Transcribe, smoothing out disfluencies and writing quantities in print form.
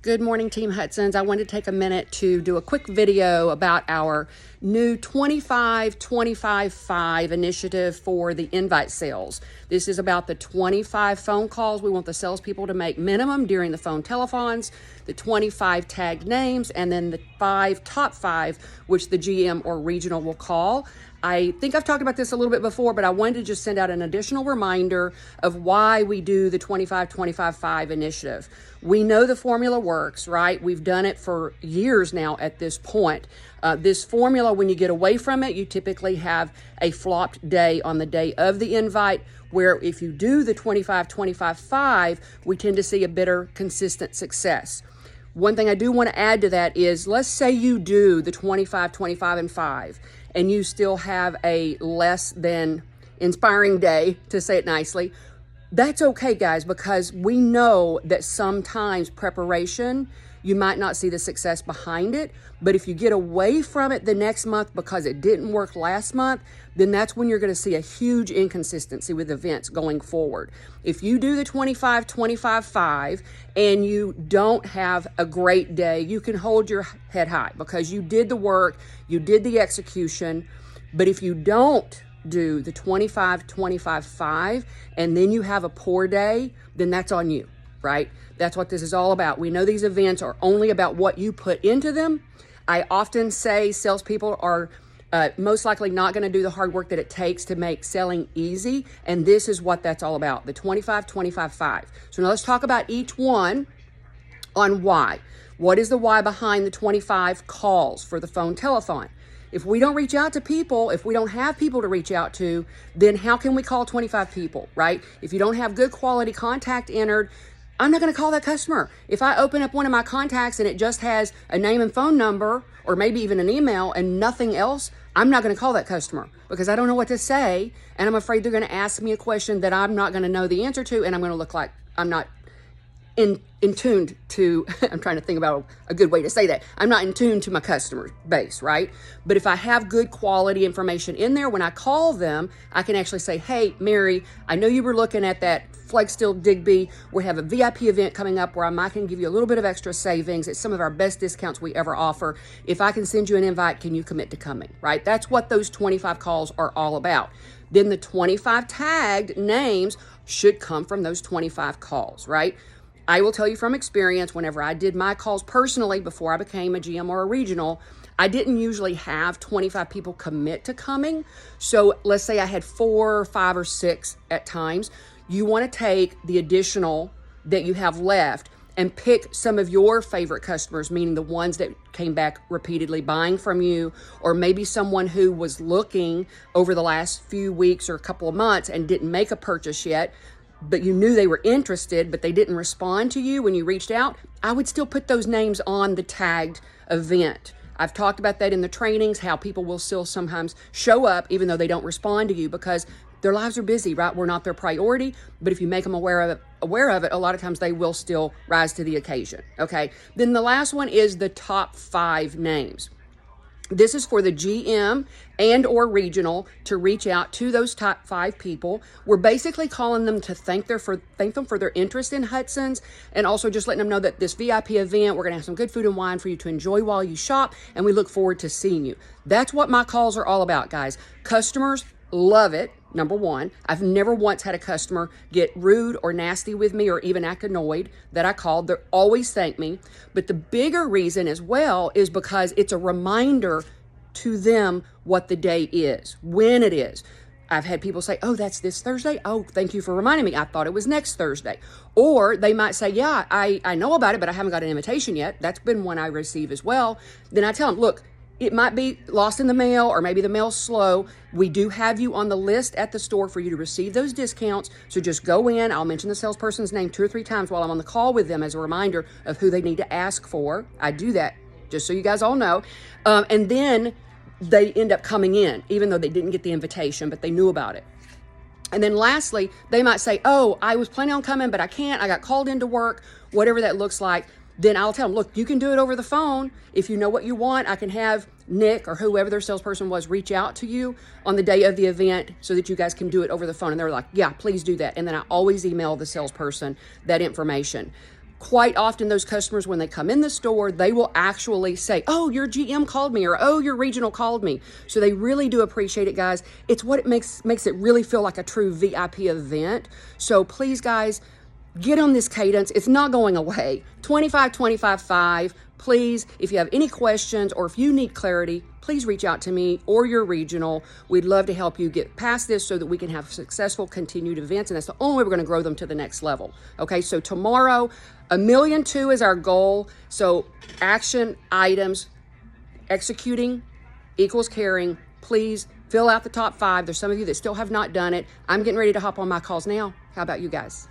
Good morning, Team Hudson's. I wanted to take a minute to do a quick video about our new 25-25-5 initiative for the invite sales. This is about the 25 phone calls we want the salespeople to make minimum during the phone telethons, the 25 tagged names, and then the top five, which the GM or regional will call. I think I've talked about this a little bit before, but I wanted to just send out an additional reminder of why we do the 25-25-5 initiative. We know the formula works, right? We've done it for years now at this point. This formula, when you get away from it, you typically have a flopped day on the day of the invite, where if you do the 25-25-5, we tend to see a better consistent success. One thing I do want to add to that is, let's say you do the 25-25-5 and you still have a less than inspiring day, to say it nicely. That's okay, guys, because we know that sometimes preparation, you might not see the success behind it, but if you get away from it the next month because it didn't work last month, then that's when you're going to see a huge inconsistency with events going forward. If you do the 25-25-5 and you don't have a great day, you can hold your head high because you did the work, you did the execution. But if you don't do the 25-25-5 and then you have a poor day, then that's on you, right? That's what this is all about. We know these events are only about what you put into them. I often say salespeople are most likely not going to do the hard work that it takes to make selling easy. And this is what that's all about, the 25-25-5. So now let's talk about each one on why. What is the why behind the 25 calls for the phone telethon? If we don't reach out to people, if we don't have people to reach out to, then how can we call 25 people, right? If you don't have good quality contact entered, I'm not going to call that customer. If I open up one of my contacts and it just has a name and phone number, or maybe even an email and nothing else, I'm not going to call that customer because I don't know what to say. And I'm afraid they're going to ask me a question that I'm not going to know the answer to. And I'm going to look like I'm not in tuned to, I'm trying to think about a good way to say that. I'm not in tune to my customer base, right? But if I have good quality information in there, when I call them, I can actually say, hey, Mary, I know you were looking at that Flagstill Digby. We have a VIP event coming up where I might can give you a little bit of extra savings. It's some of our best discounts we ever offer. If I can send you an invite, can you commit to coming, right? That's what those 25 calls are all about. Then the 25 tagged names should come from those 25 calls, right? I will tell you from experience, whenever I did my calls personally before I became a GM or a regional, I didn't usually have 25 people commit to coming. So let's say I had 4, 5, or 6 at times. You want to take the additional that you have left and pick some of your favorite customers, meaning the ones that came back repeatedly buying from you, or maybe someone who was looking over the last few weeks or a couple of months and didn't make a purchase yet, but you knew they were interested, but they didn't respond to you when you reached out. I would still put those names on the tagged event. I've talked about that in the trainings, how people will still sometimes show up even though they don't respond to you because their lives are busy, right? We're not their priority, but if you make them aware of it, a lot of times they will still rise to the occasion, okay? Then the last one is the top 5 names. This is for the GM and or regional to reach out to those top 5 people. We're basically calling them to thank them for their interest in Hudson's, and also just letting them know that this VIP event, we're going to have some good food and wine for you to enjoy while you shop, and we look forward to seeing you. That's what my calls are all about, guys. Customers love it. Number one, I've never once had a customer get rude or nasty with me or even act annoyed that I called. They always thank me. But the bigger reason as well is because it's a reminder to them what the day is, when it is. I've had people say, oh, that's this Thursday? Oh, thank you for reminding me. I thought it was next Thursday. Or they might say, yeah, I know about it, but I haven't got an invitation yet. That's been one I receive as well. Then I tell them, look, it might be lost in the mail or maybe the mail's slow. We do have you on the list at the store for you to receive those discounts. So just go in. I'll mention the salesperson's name 2 or 3 times while I'm on the call with them as a reminder of who they need to ask for. I do that just so you guys all know. And then they end up coming in, even though they didn't get the invitation, but they knew about it. And then lastly, they might say, oh, I was planning on coming, but I can't. I got called into work, whatever that looks like. Then I'll tell them, look, you can do it over the phone. If you know what you want, I can have Nick or whoever their salesperson was reach out to you on the day of the event so that you guys can do it over the phone. And they're like, yeah, please do that. And then I always email the salesperson that information. quite often those customers, when they come in the store, they will actually say, oh, your GM called me, or oh, your regional called me. So they really do appreciate it, guys. It's what it makes it really feel like a true VIP event. So please, guys, get on this cadence. It's not going away. 25, 25, 5. Please, if you have any questions or if you need clarity, please reach out to me or your regional. We'd love to help you get past this so that we can have successful continued events. And that's the only way we're going to grow them to the next level. Okay, so tomorrow, 1.2 million is our goal. So action items, executing equals caring. Please fill out the top 5. There's some of you that still have not done it. I'm getting ready to hop on my calls now. How about you guys?